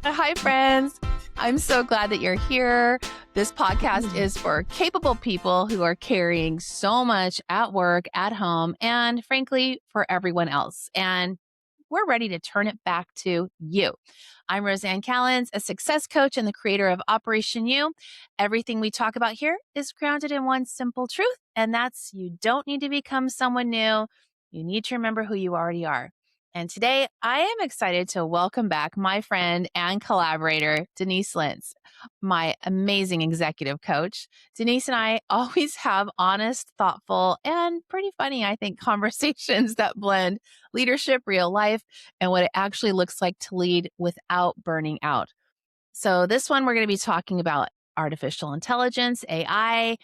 Hi, friends. I'm so glad that you're here. This podcast is for capable people who are carrying so much at work, at home, and frankly, for everyone else. And we're ready to turn it back to you. I'm Rosanne Callens, a success coach and the creator of Operation You. Everything we talk about here is grounded in one simple truth, and that's you don't need to become someone new. You need to remember who you already are. And today I am excited to welcome back my friend and collaborator, Denise Lintz, my amazing executive coach. Denise and I always have honest, thoughtful, and pretty funny, I think, conversations that blend leadership, real life, and what it actually looks like to lead without burning out. So, this one, we're going to be talking about artificial intelligence, AI,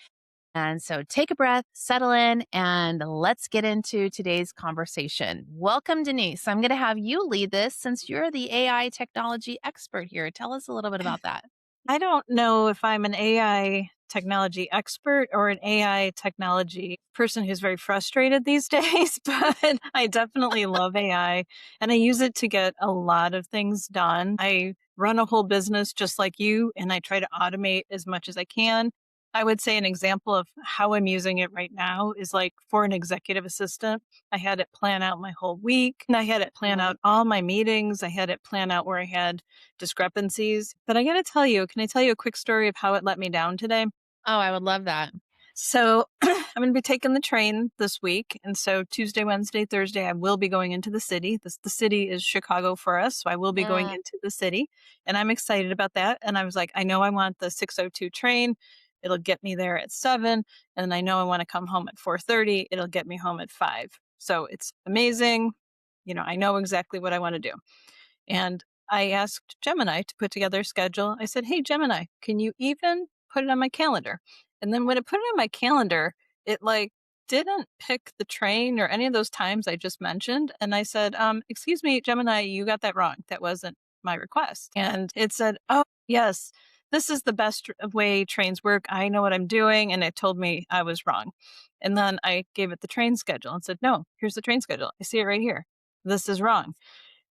and so take a breath, settle in, and let's get into today's conversation. Welcome, Denise. I'm going to have you lead this since you're the AI technology expert here. Tell us a little bit about that. I don't know if I'm an AI technology expert or an AI technology person who's very frustrated these days, but I definitely love AI and I use it to get a lot of things done. I run a whole business just like you, and I try to automate as much as I can. I would say an example of how I'm using it right now is like for an executive assistant. I had it plan out my whole week, and I had it plan out all my meetings. I had it plan out where I had discrepancies. But I got to tell you, can I tell you a quick story of how it let me down today? Oh, I would love that. So I'm going to be taking the train this week. And so Tuesday, Wednesday, Thursday, I will be going into the city. The city is Chicago for us. So I will be going into the city, and I'm excited about that. And I was like, I know I want the 6:02 train. It'll get me there at 7. And I know I want to come home at 4:30. It'll get me home at 5. So it's amazing. I know exactly what I want to do. And I asked Gemini to put together a schedule. I said, hey, Gemini, can you even put it on my calendar? And then when it put it on my calendar, it didn't pick the train or any of those times I just mentioned. And I said, excuse me, Gemini, you got that wrong. That wasn't my request. And it said, oh, yes, this is the best way trains work. I know what I'm doing. And it told me I was wrong. And then I gave it the train schedule and said, no, here's the train schedule. I see it right here. This is wrong.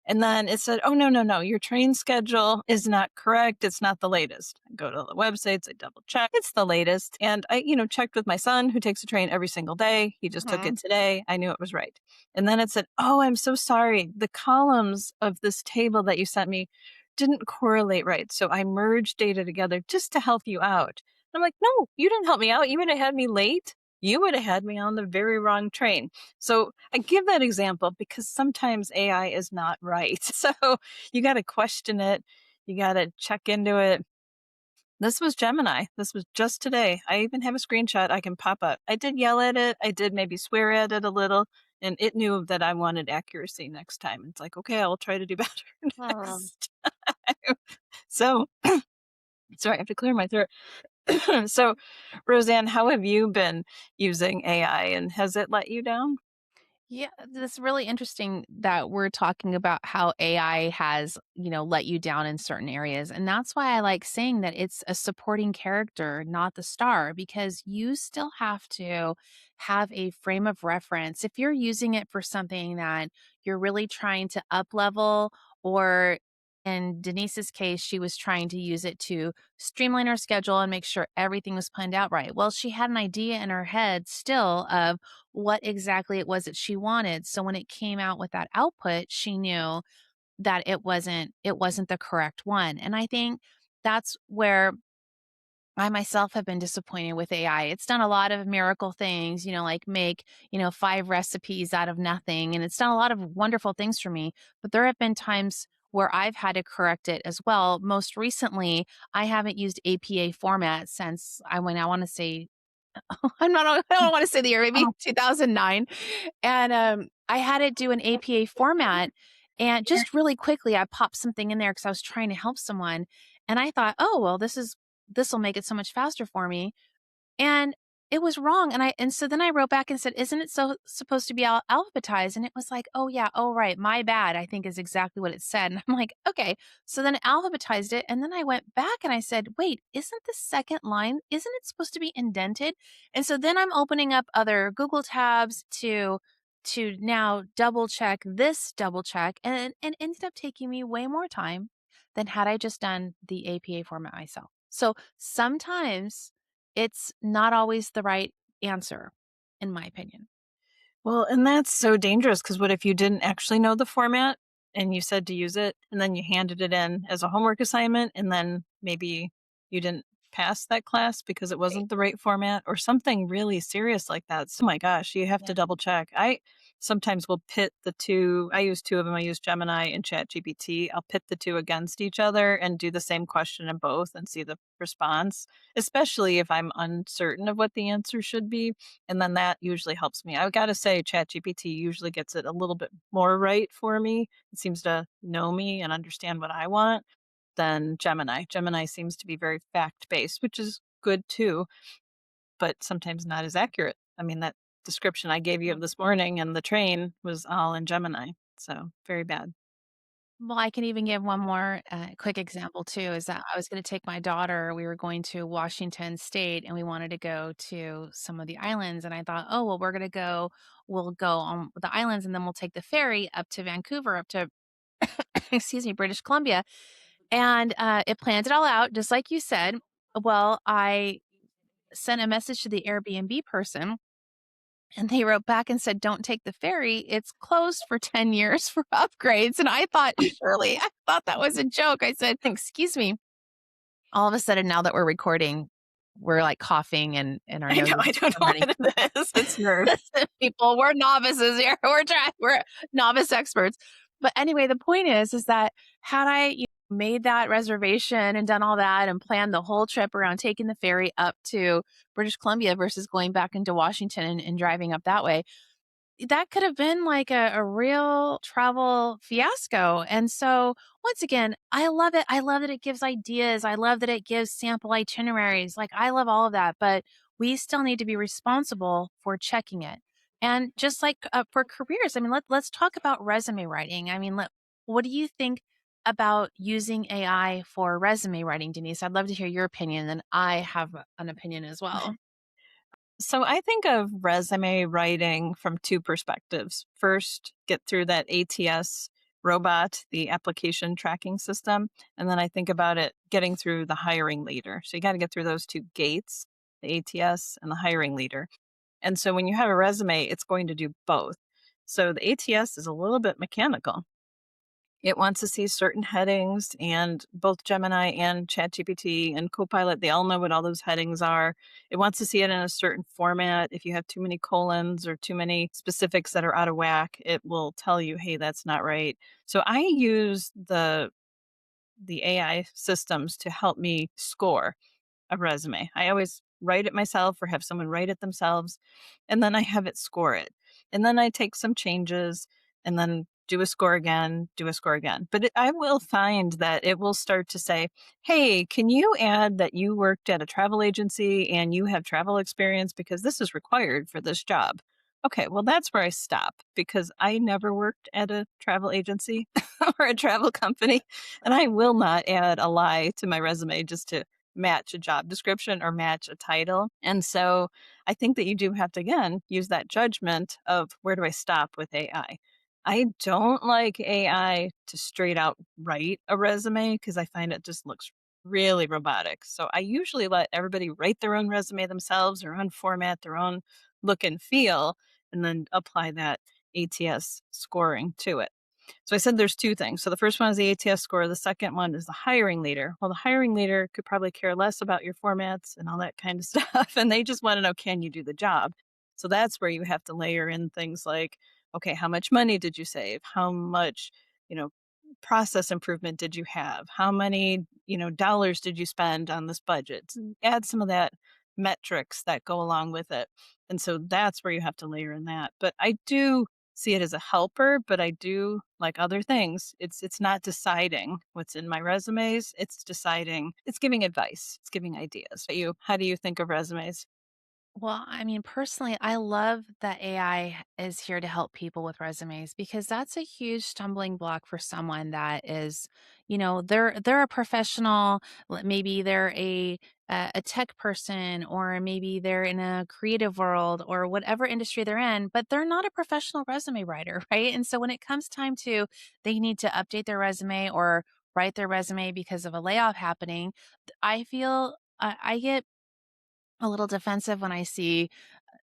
And then it said, oh, no, your train schedule is not correct. It's not the latest. I go to the websites, I double check. It's the latest. And I, checked with my son who takes a train every single day. He just took it today. I knew it was right. And then it said, oh, I'm so sorry. The columns of this table that you sent me didn't correlate right. So I merged data together just to help you out. I'm like, no, you didn't help me out. You would have had me late. You would have had me on the very wrong train. So I give that example because sometimes AI is not right. So you got to question it. You got to check into it. This was Gemini. This was just today. I even have a screenshot I can pop up. I did yell at it. I did maybe swear at it a little, and it knew that I wanted accuracy next time. It's like, okay, I'll try to do better next time. So, sorry, I have to clear my throat. So, Rosanne, how have you been using AI, and has it let you down? Yeah, that's really interesting that we're talking about how AI has, let you down in certain areas. And that's why I like saying that it's a supporting character, not the star, because you still have to have a frame of reference. If you're using it for something that you're really trying to up level, or in Denise's case, she was trying to use it to streamline her schedule and make sure everything was planned out right. Well, she had an idea in her head still of what exactly it was that she wanted. So when it came out with that output, she knew that it wasn't the correct one. And I think that's where I myself have been disappointed with AI. It's done a lot of miracle things, like make, 5 recipes out of nothing. And it's done a lot of wonderful things for me. But there have been times where I've had to correct it as well. Most recently, I haven't used APA format since I want to say I don't want to say the year, maybe Oh, 2009. And I had it do an APA format. And just really quickly, I popped something in there because I was trying to help someone. And I thought, oh, well, this will make it so much faster for me. And it was wrong. And so then I wrote back and said, isn't it so supposed to be alphabetized? And it was like, oh yeah, oh right, my bad, I think is exactly what it said. And I'm like, okay. So then it alphabetized it. And then I went back and I said, wait, isn't the second line, isn't it supposed to be indented? And so then I'm opening up other Google tabs to now double check, and it ended up taking me way more time. than had I just done the APA format myself. So sometimes it's not always the right answer, in my opinion. Well, and that's so dangerous because what if you didn't actually know the format and you said to use it and then you handed it in as a homework assignment and then maybe you didn't pass that class because it Right. wasn't the right format or something really serious like that. So, my gosh, you have Yeah. to double check. I sometimes will pit the two. I use two of them. I use Gemini and ChatGPT. I'll pit the two against each other and do the same question in both and see the response, especially if I'm uncertain of what the answer should be, and then that usually helps me. I've gotta say ChatGPT usually gets it a little bit more right for me. It seems to know me and understand what I want than Gemini. Gemini seems to be very fact-based, which is good too, but sometimes not as accurate. I mean, that description I gave you of this morning and the train was all in Gemini, so very bad. Well, I can even give one more quick example too. Is that I was going to take my daughter. We were going to Washington State, and we wanted to go to some of the islands. And I thought, oh well, we're going to go. We'll go on the islands, and then we'll take the ferry up to Vancouver, up to excuse me, British Columbia. And it planned it all out, just like you said. Well, I sent a message to the Airbnb person, and they wrote back and said, "Don't take the ferry. It's closed for 10 years for upgrades." And I thought, surely, I thought that was a joke. I said, "Excuse me." All of a sudden, now that we're recording, we're like coughing and our I know, noses I don't are know running. what it is. It's nerves. Listen, people, we're novices here. We're novice experts. But anyway, the point is that had I made that reservation and done all that and planned the whole trip around taking the ferry up to British Columbia versus going back into Washington and driving up that way, that could have been like a real travel fiasco. And so, once again, I love it. I love that it gives ideas. I love that it gives sample itineraries. Like, I love all of that, but we still need to be responsible for checking it. And just like for careers, I mean, let's talk about resume writing. I mean, what do you think about using AI for resume writing, Denise? I'd love to hear your opinion, and I have an opinion as well. So I think of resume writing from two perspectives. First, get through that ATS robot, the application tracking system. And then I think about it getting through the hiring leader. So you got to get through those two gates, the ATS and the hiring leader. And so when you have a resume, it's going to do both. So the ATS is a little bit mechanical. It wants to see certain headings, and both Gemini and ChatGPT and Copilot, they all know what all those headings are. It wants to see it in a certain format. If you have too many colons or too many specifics that are out of whack, it will tell you, hey, that's not right. So I use the AI systems to help me score a resume. I always write it myself or have someone write it themselves, and then I have it score it. And then I take some changes and then do a score again, do a score again. But I will find that it will start to say, hey, can you add that you worked at a travel agency and you have travel experience because this is required for this job? Okay, well, that's where I stop because I never worked at a travel agency or a travel company. And I will not add a lie to my resume just to match a job description or match a title. And so I think that you do have to, again, use that judgment of where do I stop with AI? I don't like AI to straight out write a resume because I find it just looks really robotic. So I usually let everybody write their own resume themselves, their own format, their own look and feel, and then apply that ATS scoring to it. So I said there's two things. So the first one is the ATS score. The second one is the hiring leader. Well, the hiring leader could probably care less about your formats and all that kind of stuff. And they just want to know, can you do the job? So that's where you have to layer in things like, okay, how much money did you save? How much, you know, process improvement did you have? How many, dollars did you spend on this budget? Add some of that metrics that go along with it. And so that's where you have to layer in that. But I do see it as a helper, but I do like other things. It's not deciding what's in my resumes. It's giving advice. It's giving ideas. How do you think of resumes? Well, I mean, personally, I love that AI is here to help people with resumes because that's a huge stumbling block for someone that is, they're a professional, maybe they're a tech person, or maybe they're in a creative world or whatever industry they're in, but they're not a professional resume writer, right? And so when it comes time to they need to update their resume or write their resume because of a layoff happening, I feel I get a little defensive when I see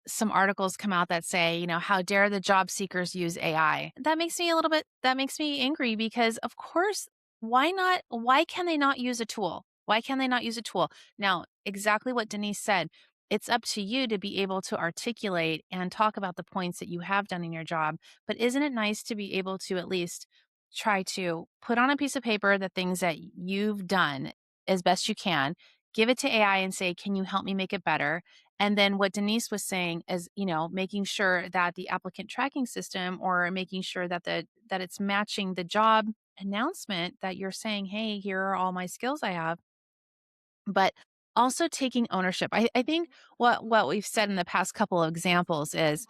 some articles come out that say, how dare the job seekers use AI? That makes me angry because, of course, why not? Why can they not use a tool? Why can they not use a tool? Now, exactly what Denise said. It's up to you to be able to articulate and talk about the points that you have done in your job. But isn't it nice to be able to at least try to put on a piece of paper the things that you've done as best you can, give it to AI and say, can you help me make it better? And then what Denise was saying is, making sure that the applicant tracking system or making sure that that it's matching the job announcement that you're saying, hey, here are all my skills I have. But also taking ownership. I think what we've said in the past couple of examples is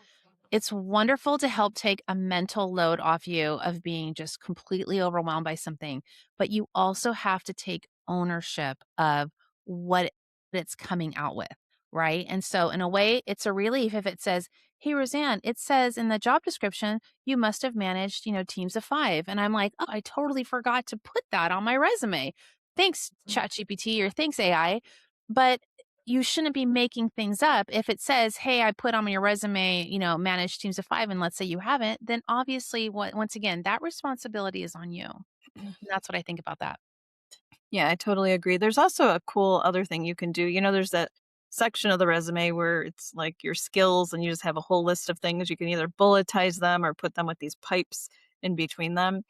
it's wonderful to help take a mental load off you of being just completely overwhelmed by something, but you also have to take ownership of what it's coming out with, right? And so, in a way, it's a relief if it says, "Hey, Roseanne, it says in the job description you must have managed, teams of 5." And I'm like, "Oh, I totally forgot to put that on my resume. Thanks, ChatGPT, or thanks, AI." But you shouldn't be making things up. If it says, "Hey, I put on your resume, manage teams of 5," and let's say you haven't, then obviously once again, that responsibility is on you. And that's what I think about that. Yeah, I totally agree. There's also a cool other thing you can do. There's that section of the resume where it's like your skills and you just have a whole list of things. You can either bulletize them or put them with these pipes in between them.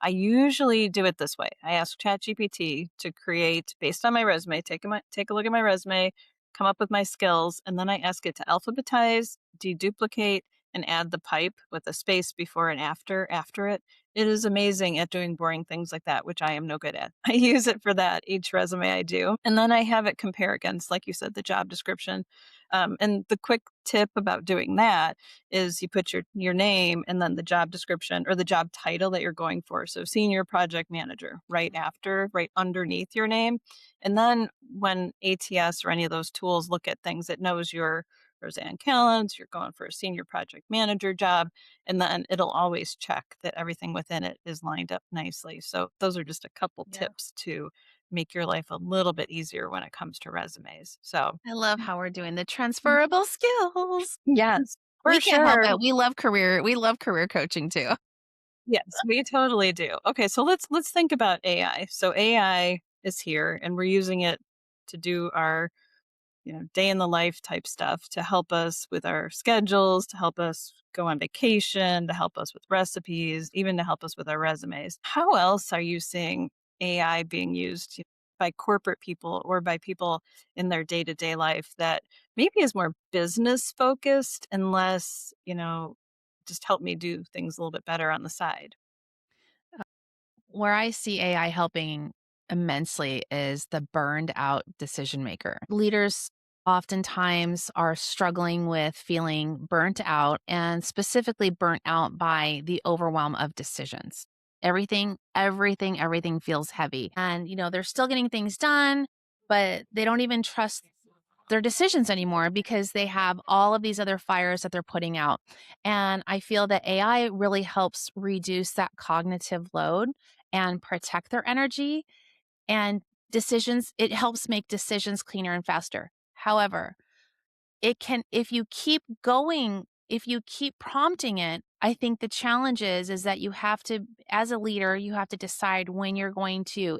I usually do it this way. I ask ChatGPT to create based on my resume, take a look at my resume, come up with my skills, and then I ask it to alphabetize, deduplicate, and add the pipe with a space before and after it. It is amazing at doing boring things like that, which I am no good at. I use it for that each resume I do. And then I have it compare against, like you said, the job description. And the quick tip about doing that is you put your name and then the job description or the job title that you're going for. So senior project manager right underneath your name. And then when ATS or any of those tools look at things, it knows you're Rosanne Callens, you're going for a senior project manager job, and then it'll always check that everything within it is lined up nicely. So those are just a couple Yeah. tips to make your life a little bit easier when it comes to resumes. So I love how we're doing the transferable skills. yes, We for can't help sure. it. We love career coaching too. Yes, we totally do. Okay, so let's think about AI. So AI is here and we're using it to do our day in the life type stuff to help us with our schedules, to help us go on vacation, to help us with recipes, even to help us with our resumes. How else are you seeing AI being used by corporate people or by people in their day to day life that maybe is more business focused and less, just help me do things a little bit better on the side? Where I see AI helping immensely is the burned out decision maker. Leaders oftentimes are struggling with feeling burnt out and specifically burnt out by the overwhelm of decisions. Everything feels heavy. And, they're still getting things done, but they don't even trust their decisions anymore because they have all of these other fires that they're putting out. And I feel that AI really helps reduce that cognitive load and protect their energy and decisions. It helps make decisions cleaner and faster. However, it can if you keep prompting it, I think the challenge is that you have to, as a leader, you have to decide when you're going to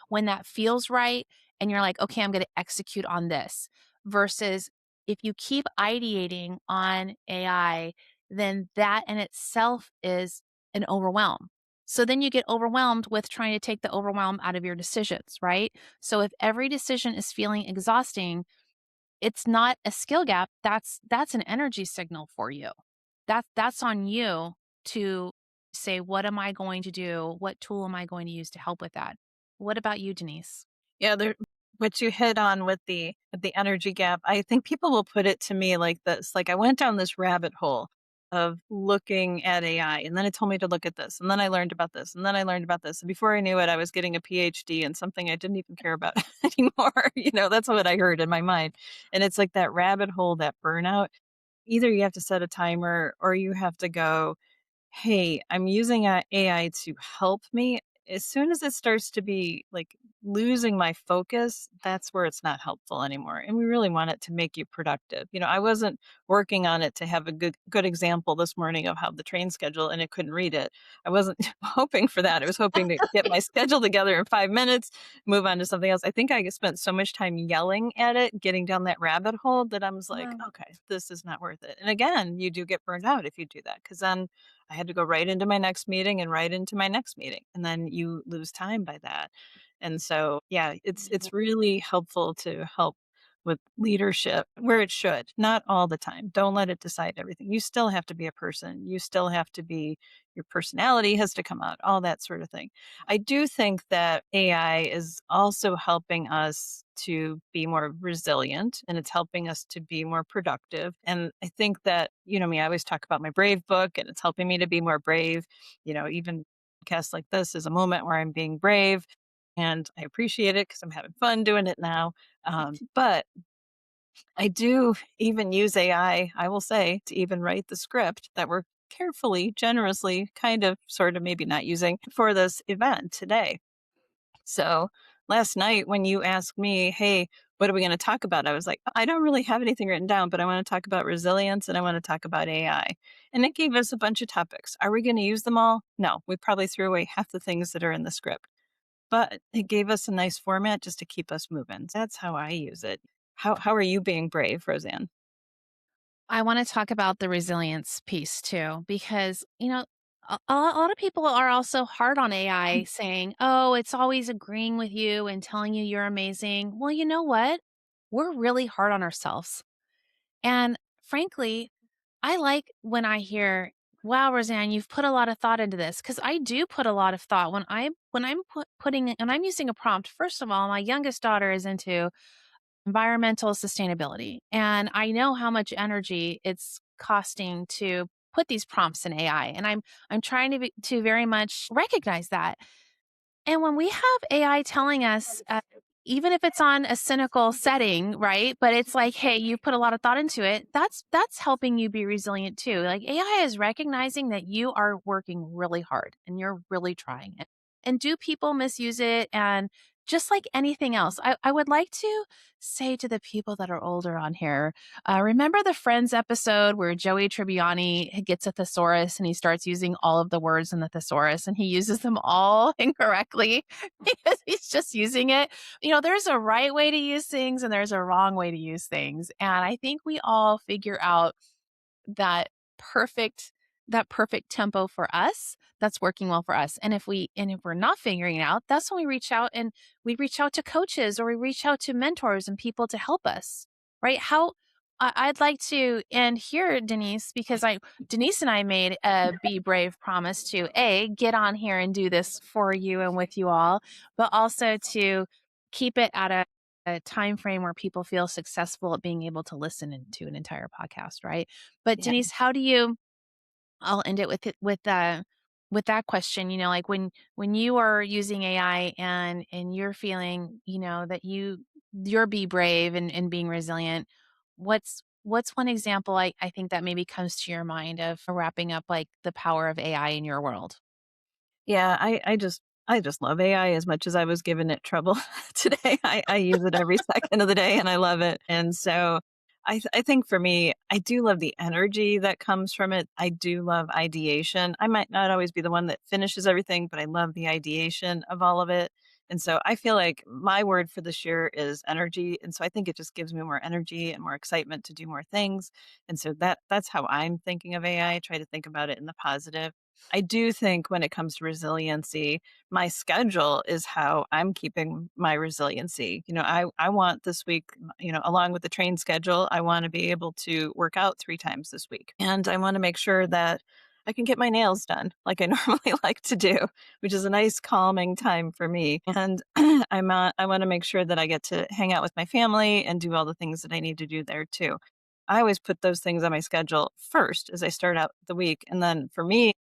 when that feels right and you're like, okay, I'm going to execute on this, versus if you keep ideating on AI, then that in itself is an overwhelm. So then you get overwhelmed with trying to take the overwhelm out of your decisions, right? So if every decision is feeling exhausting, it's not a skill gap, that's an energy signal for you. That's on you to say, "What am I going to do? What tool am I going to use to help with that?" What about you, Denise? Yeah, what you hit on with the energy gap, I think people will put it to me like this. Like I went down this rabbit hole of looking at AI and then it told me to look at this and then I learned about this and then I learned about this. And before I knew it, I was getting a PhD in something I didn't even care about anymore. That's what I heard in my mind. And it's like that rabbit hole, that burnout. Either you have to set a timer or you have to go, hey, I'm using AI to help me. as soon as it starts to be like losing my focus, that's where it's not helpful anymore. And we really want it to make you productive. I wasn't working on it to have a good example this morning of how the train schedule and it couldn't read it. I wasn't hoping for that. I was hoping to get my schedule together in 5 minutes, move on to something else. I think I spent so much time yelling at it, getting down that rabbit hole that I was like, Wow. okay, this is not worth it. And again, you do get burned out if you do that because then I had to go right into my next meeting and right into my next meeting, and then you lose time by that. And so, yeah, it's really helpful to help with leadership where it should, not all the time. Don't let it decide everything. You still have to be a person. You still have to be your personality has to come out, all that sort of thing. I do think that AI is also helping us to be more resilient and it's helping us to be more productive. And I think that, me, I always talk about my Brave book and it's helping me to be more brave. Even podcasts like this is a moment where I'm being brave and I appreciate it because I'm having fun doing it now. But I do even use I will say, to even write the script that we're carefully, generously, kind of, sort of, maybe not using for this event today. So last night, when you asked me, hey, what are we going to talk about? I was like, I don't really have anything written down, but I want to talk about resilience and I want to talk about AI. And it gave us a bunch of topics. Are we going to use them all? No, we probably threw away half the things that are in the script, but it gave us a nice format just to keep us moving. That's how I use it. How are you being brave, Roseanne? I want to talk about the resilience piece too, because, a lot of people are also hard on AI saying, oh, it's always agreeing with you and telling you you're amazing. Well, you know what? We're really hard on ourselves. And frankly, I like when I hear, wow, Roseanne, you've put a lot of thought into this because I do put a lot of thought when I'm using a prompt. First of all, my youngest daughter is into environmental sustainability. And I know how much energy it's costing to put these prompts in AI. And I'm trying to very much recognize that. And when we have AI telling us, even if it's on a cynical setting, right? But it's like, hey, you put a lot of thought into it. That's helping you be resilient too. Like AI is recognizing that you are working really hard and you're really trying it. And do people misuse it? And just like anything else, I would like to say to the people that are older on here, remember the Friends episode where Joey Tribbiani gets a thesaurus and he starts using all of the words in the thesaurus and he uses them all incorrectly because he's just using it? There's a right way to use things and there's a wrong way to use things. And I think we all figure out that perfect that perfect tempo for us that's working well for us. And if we're not figuring it out, that's when we reach out to coaches or we reach out to mentors and people to help us. Right? I'd like to end here, Denise, because I Denise and I made a Be Brave promise to get on here and do this for you and with you all, but also to keep it at a time frame where people feel successful at being able to listen to an entire podcast, right? But Yeah. Denise, I'll end it with that question, like when you are using AI and you're feeling, that you're be brave and being resilient, what's one example I think that maybe comes to your mind of wrapping up like the power of AI in your world? Yeah, I just love AI as much as I was giving it trouble today. I use it every second of the day and I love it. And so I think for me, I do love the energy that comes from it. I do love ideation. I might not always be the one that finishes everything, but I love the ideation of all of it. And so I feel like my word for this year is energy. And so I think it just gives me more energy and more excitement to do more things. And so that's how I'm thinking of AI. I try to think about it in the positive. I do think when it comes to resiliency, my schedule is how I'm keeping my resiliency. I want this week, along with the train schedule, I want to be able to work out 3 times this week. And I want to make sure that I can get my nails done like I normally like to do, which is a nice calming time for me. And I want to make sure that I get to hang out with my family and do all the things that I need to do there too. I always put those things on my schedule first as I start out the week. And then for me,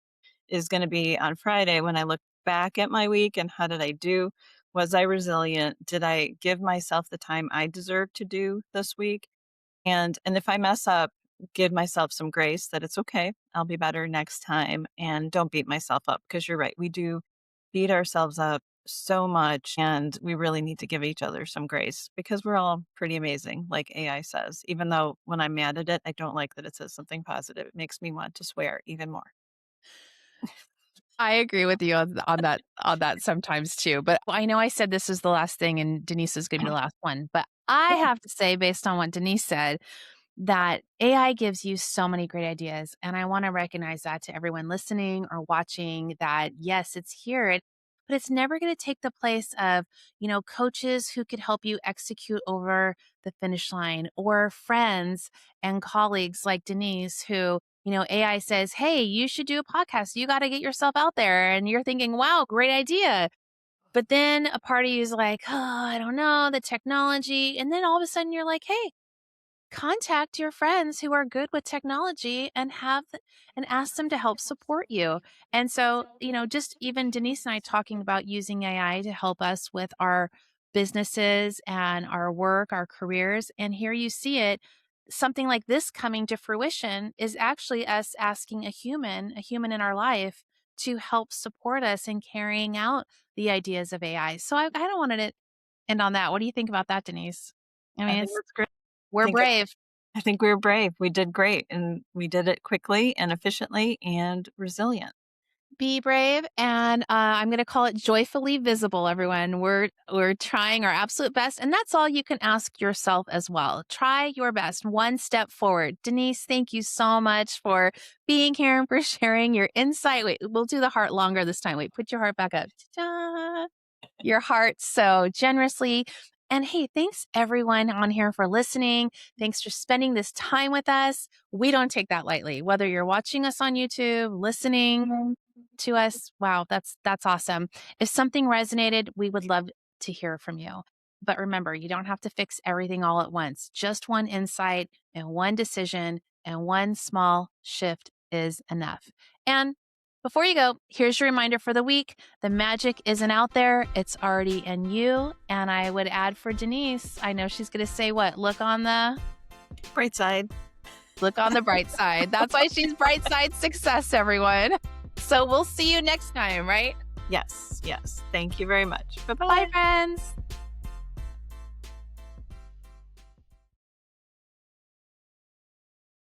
is gonna be on Friday when I look back at my week and how did I do? Was I resilient? Did I give myself the time I deserve to do this week? And if I mess up, give myself some grace that it's okay. I'll be better next time and don't beat myself up because you're right. We do beat ourselves up so much, and we really need to give each other some grace because we're all pretty amazing, like AI says. Even though when I'm mad at it, I don't like that it says something positive. It makes me want to swear even more. I agree with you on that sometimes too. But I know I said this is the last thing and Denise is going to be the last one. But I Yeah. have to say, based on what Denise said, that AI gives you so many great ideas. And I want to recognize that to everyone listening or watching that, yes, it's here, but it's never going to take the place of, coaches who could help you execute over the finish line or friends and colleagues like Denise who, AI says, hey, you should do a podcast. You got to get yourself out there. And you're thinking, wow, great idea. But then a part of you is like, oh, I don't know, the technology. And then all of a sudden you're like, hey, contact your friends who are good with technology and ask them to help support you. And so, just even Denise and I talking about using AI to help us with our businesses and our work, our careers. And here you see it. Something like this coming to fruition is actually us asking a human in our life to help support us in carrying out the ideas of AI. So I don't want to end on that. What do you think about that, Denise? I I mean, think that's great. I we're think brave. I think we were brave. We did great, and we did it quickly and efficiently and resilient. Be brave, and I'm going to call it joyfully visible. Everyone, we're trying our absolute best, and that's all you can ask yourself as well. Try your best, one step forward. Denise, thank you so much for being here and for sharing your insight. Wait, we'll do the heart longer this time. Wait, put your heart back up. Ta-da! Your heart so generously. And hey, thanks everyone on here for listening. Thanks for spending this time with us. We don't take that lightly. Whether you're watching us on YouTube, listening to us, wow, that's awesome. If something resonated, we would love to hear from you. But remember, you don't have to fix everything all at once. Just one insight and one decision and one small shift is enough. And before you go, here's your reminder for the week. The magic isn't out there. It's already in you. And I would add for Denise, I know she's going to say what? Look on the Bright side. bright side. That's why she's BrightSide Success, everyone. So we'll see you next time, right? Yes. Thank you very much. Bye, Bye-bye. friends.